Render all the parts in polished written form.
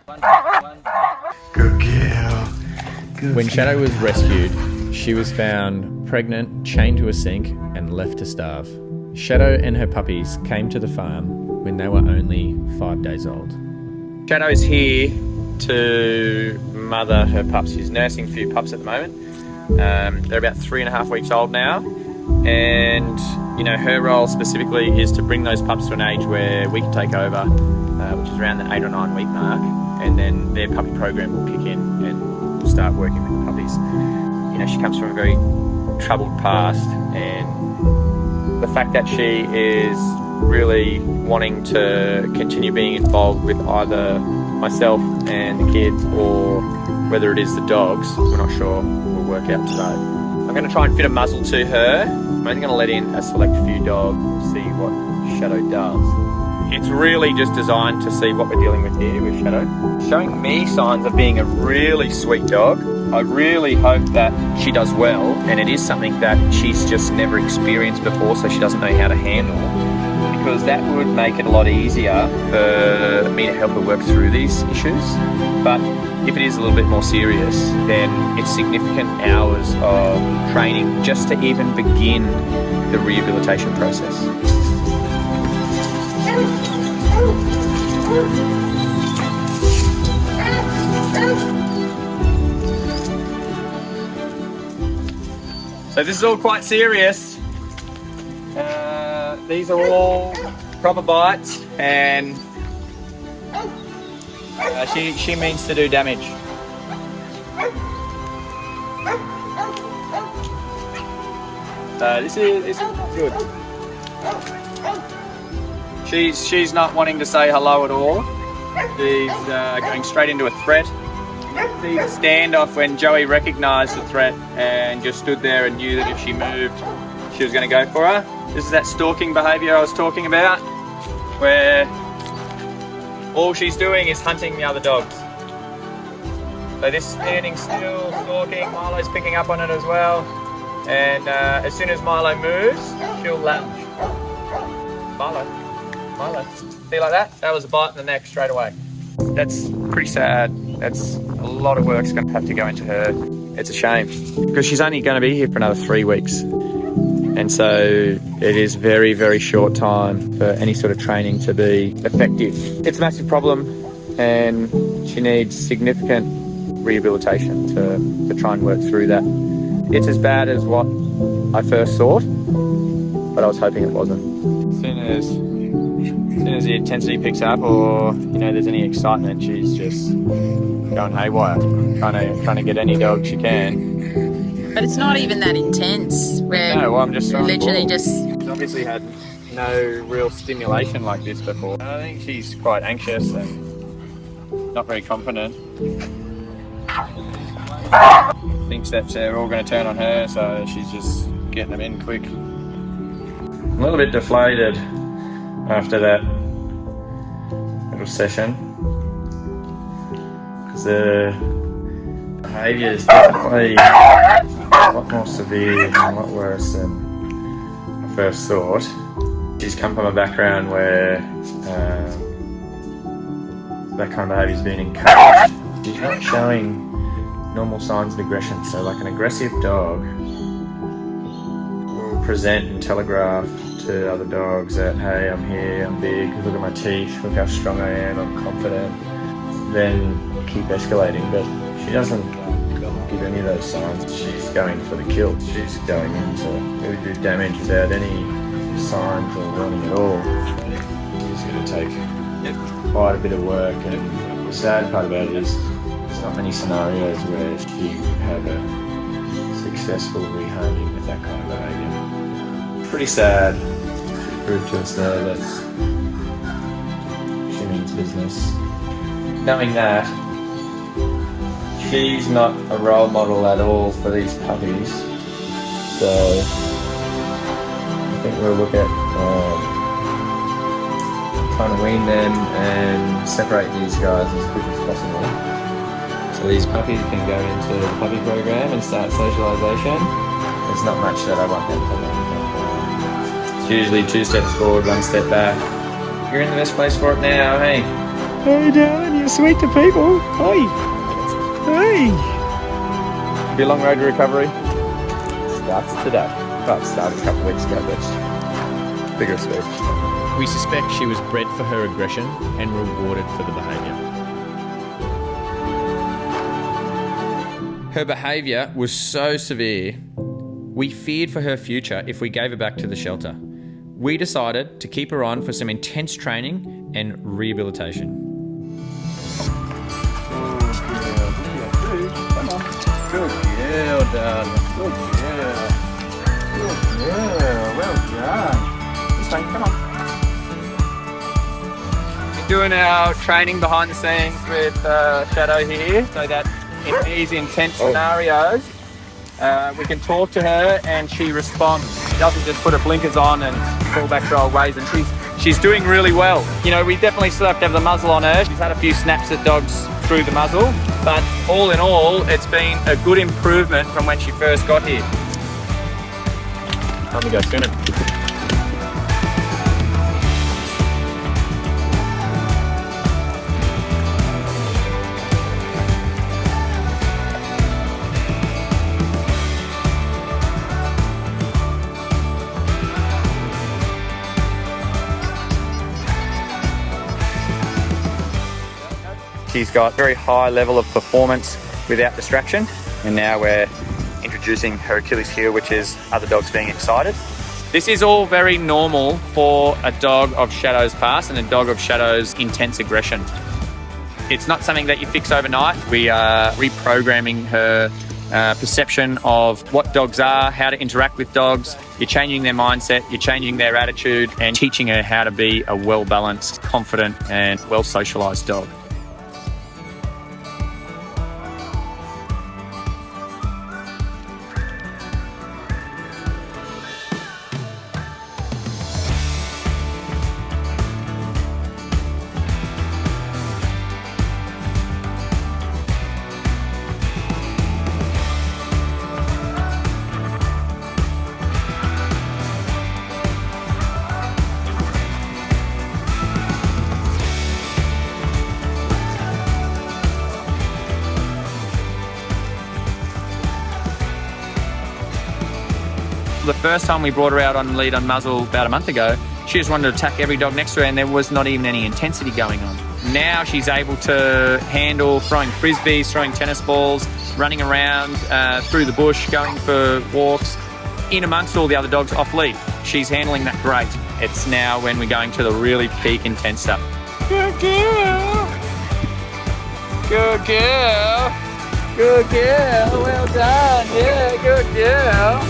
Good girl. When Shadow was rescued, she was found pregnant, chained to a sink, and left to starve. Shadow and her puppies came to the farm when they were only 5 days old. Shadow is here to mother her pups. She's nursing a few pups at the moment. They're about 3.5 weeks old now. And, you know, her role specifically is to bring those pups to an age where we can take over, which is around the 8 or 9 week mark. And then their puppy program will kick in and we'll start working with the puppies. You know, she comes from a very troubled past, and the fact that she is really wanting to continue being involved with either myself and the kids or whether it is the dogs, we're not sure, will work out today. I'm going to try and fit a muzzle to her. I'm only going to let in a select few dogs and see what Shadow does. It's really just designed to see what we're dealing with here with Shadow. Showing me signs of being a really sweet dog. I really hope that she does well, and it is something that she's just never experienced before, so she doesn't know how to handle, because that would make it a lot easier for me to help her work through these issues. But if it is a little bit more serious, then it's significant hours of training just to even begin the rehabilitation process. So this is all quite serious. These are all proper bites, and she means to do damage. This is good. She's not wanting to say hello at all. She's going straight into a threat. The standoff when Joey recognised the threat and just stood there and knew that if she moved, she was going to go for her. This is that stalking behaviour I was talking about, where all she's doing is hunting the other dogs. So this standing still, stalking, Milo's picking up on it as well. And as soon as Milo moves, she'll lunge. Milo, see like that? That was a bite in the neck straight away. That's pretty sad. That's a lot of work's going to have to go into her. It's a shame, because she's only going to be here for another 3 weeks. And so it is very, very short time for any sort of training to be effective. It's a massive problem, and she needs significant rehabilitation to try and work through that. It's as bad as what I first thought, but I was hoping it wasn't. As soon as the intensity picks up, or there's any excitement, she's just going haywire, trying to get any dog she can. But it's not even that intense. I'm just literally just. She's obviously had no real stimulation like this before. I think she's quite anxious and not very confident. Thinks that they're all going to turn on her, so she's just getting them in quick. A little bit deflated after that little session, because the behaviour is definitely a lot more severe and a lot worse than I first thought. She's come from a background where that kind of behaviour has been encouraged. She's not showing normal signs of aggression, so like an aggressive dog will present and telegraph to other dogs that, hey, I'm here, I'm big, look at my teeth, look how strong I am, I'm confident. Then keep escalating, but she doesn't give any of those signs. She's going for the kill. She's going in to really do damage without any signs or warning at all. It's going to take quite a bit of work, and the sad part about it is there's not many scenarios where she have a successful rehoming with that kind of behaviour. Pretty sad. Prove to us there that she means business. Knowing that, she's not a role model at all for these puppies, so I think we'll look at trying to wean them and separate these guys as quick as possible. So these puppies can go into the puppy program and start socialisation. There's not much that I want them to learn. It's usually 2 steps forward, 1 step back. You're in the best place for it now, hey? Hey, darling, you're sweet to people. Hey. Hey. Be a long road to recovery. Starts today. Well, it started a couple of weeks ago, but bigger speech. We suspect she was bred for her aggression and rewarded for the behaviour. Her behaviour was so severe, we feared for her future if we gave her back to the shelter. We decided to keep her on for some intense training and rehabilitation. Come on. Good girl, darling. Good girl. Good girl. Well done. This way, come on. We're doing our training behind the scenes with Shadow here, so that in these intense scenarios, we can talk to her and she responds. She doesn't just put her blinkers on and fall back to her old ways, and she's doing really well. You know, we definitely still have to have the muzzle on her. She's had a few snaps at dogs through the muzzle, but all in all, it's been a good improvement from when she first got here. Time to go sooner. She's got very high level of performance without distraction, and now we're introducing her Achilles heel, which is other dogs being excited. This is all very normal for a dog of Shadow's past and a dog of Shadow's intense aggression. It's not something that you fix overnight. We are reprogramming her perception of what dogs are, how to interact with dogs. You're changing their mindset, you're changing their attitude, and teaching her how to be a well-balanced, confident, and well-socialised dog. The first time we brought her out on lead on muzzle about a month ago, she just wanted to attack every dog next to her, and there was not even any intensity going on. Now she's able to handle throwing frisbees, throwing tennis balls, running around through the bush, going for walks, in amongst all the other dogs off lead. She's handling that great. It's now when we're going to the really peak intense stuff. Good girl. Good girl. Good girl. Well done. Yeah, good girl.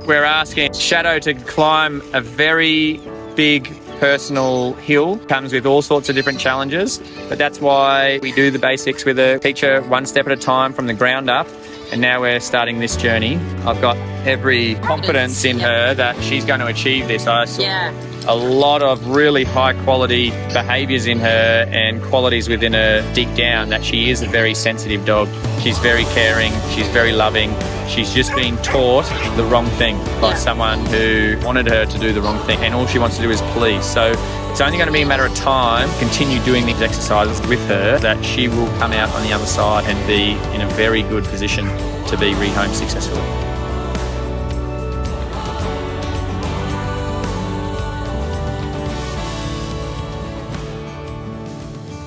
We're asking Shadow to climb a very big personal hill. Comes with all sorts of different challenges, but that's why we do the basics with her, teach her one step at a time from the ground up, and now we're starting this journey. I've got every confidence in her that she's going to achieve this. I saw a lot of really high quality behaviours in her and qualities within her deep down that she is a very sensitive dog. She's very caring, she's very loving. She's just been taught the wrong thing by someone who wanted her to do the wrong thing, and all she wants to do is please. So it's only going to be a matter of time, continue doing these exercises with her, that she will come out on the other side and be in a very good position to be rehomed successfully.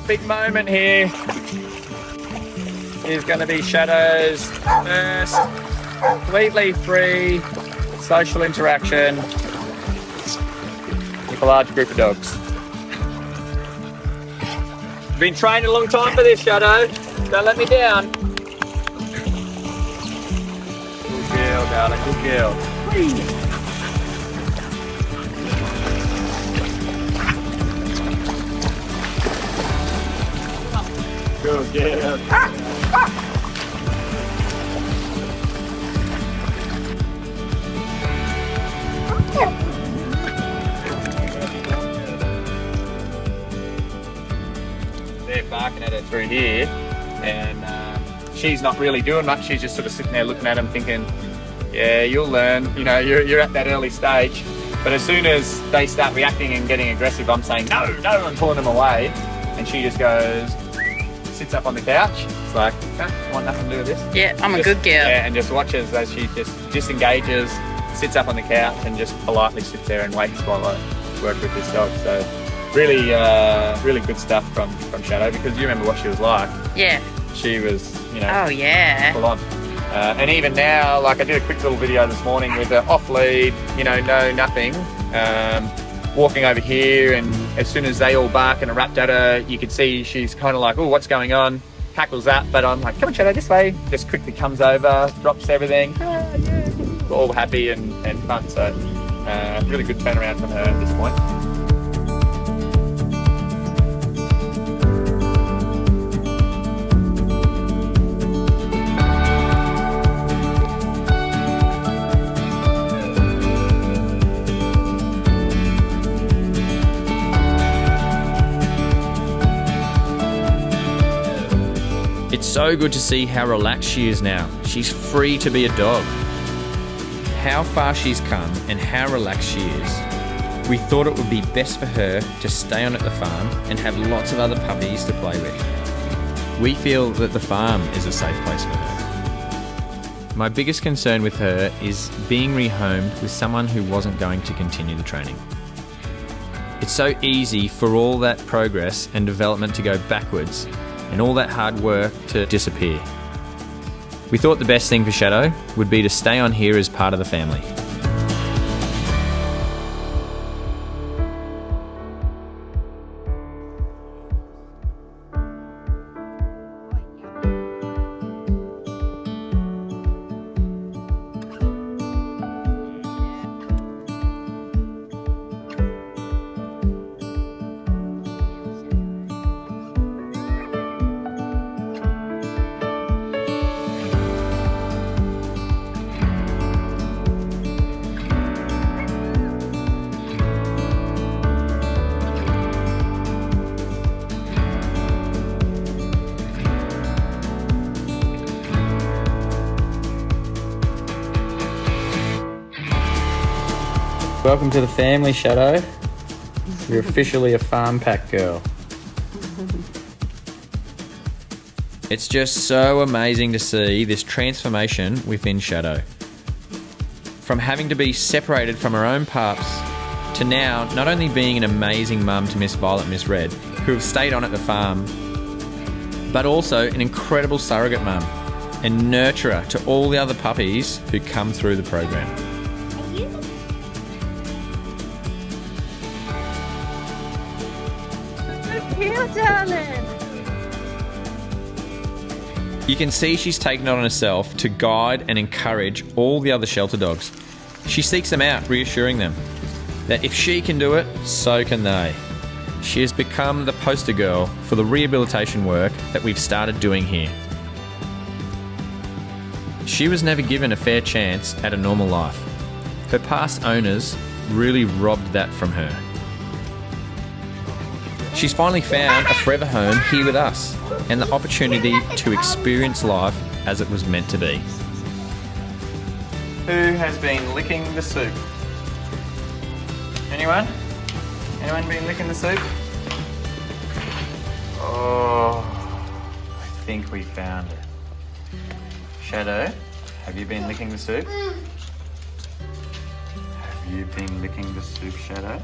Big moment here is going to be Shadow's first completely free social interaction with a large group of dogs. Been trained a long time for this, Shadow. Don't let me down. Good girl, darling. Good girl. Good girl. They're barking at her through here, and she's not really doing much. She's just sort of sitting there looking at them thinking, yeah, you'll learn. You know, you're at that early stage. But as soon as they start reacting and getting aggressive, I'm saying, no, no, and pulling them away. And she just goes, sits up on the couch. It's like, okay, I want nothing to do with this. Yeah, I'm a good girl. Yeah, and just watches as she just disengages, sits up on the couch and just politely sits there and waits while I work with this dog. So really, really good stuff from Shadow, because you remember what she was like. Yeah. She was, you know, Oh, yeah. full on. And even now, like I did a quick little video this morning with her off lead, you know, no nothing, walking over here, and as soon as they all bark and erupt at her, you can see she's kind of like, oh, what's going on? Tackles up, but I'm like, come on, Shadow, this way. Just quickly comes over, drops everything. Ah, yeah. All happy and fun. So really good turnaround from her at this point. It's so good to see how relaxed she is now. She's free to be a dog. How far she's come and how relaxed she is. We thought it would be best for her to stay on at the farm and have lots of other puppies to play with. We feel that the farm is a safe place for her. My biggest concern with her is being rehomed with someone who wasn't going to continue the training. It's so easy for all that progress and development to go backwards and all that hard work to disappear. We thought the best thing for Shadow would be to stay on here as part of the family. Welcome to the family, Shadow. You're officially a farm pack girl. It's just so amazing to see this transformation within Shadow. From having to be separated from her own pups to now not only being an amazing mum to Miss Violet and Miss Red, who have stayed on at the farm, but also an incredible surrogate mum and nurturer to all the other puppies who come through the program. You can see she's taken it on herself to guide and encourage all the other shelter dogs. She seeks them out, reassuring them that if she can do it, so can they. She has become the poster girl for the rehabilitation work that we've started doing here. She was never given a fair chance at a normal life. Her past owners really robbed that from her. She's finally found a forever home here with us and the opportunity to experience life as it was meant to be. Who has been licking the soup? Anyone? Anyone been licking the soup? Oh, I think we found it. Shadow, have you been licking the soup? Have you been licking the soup, Shadow?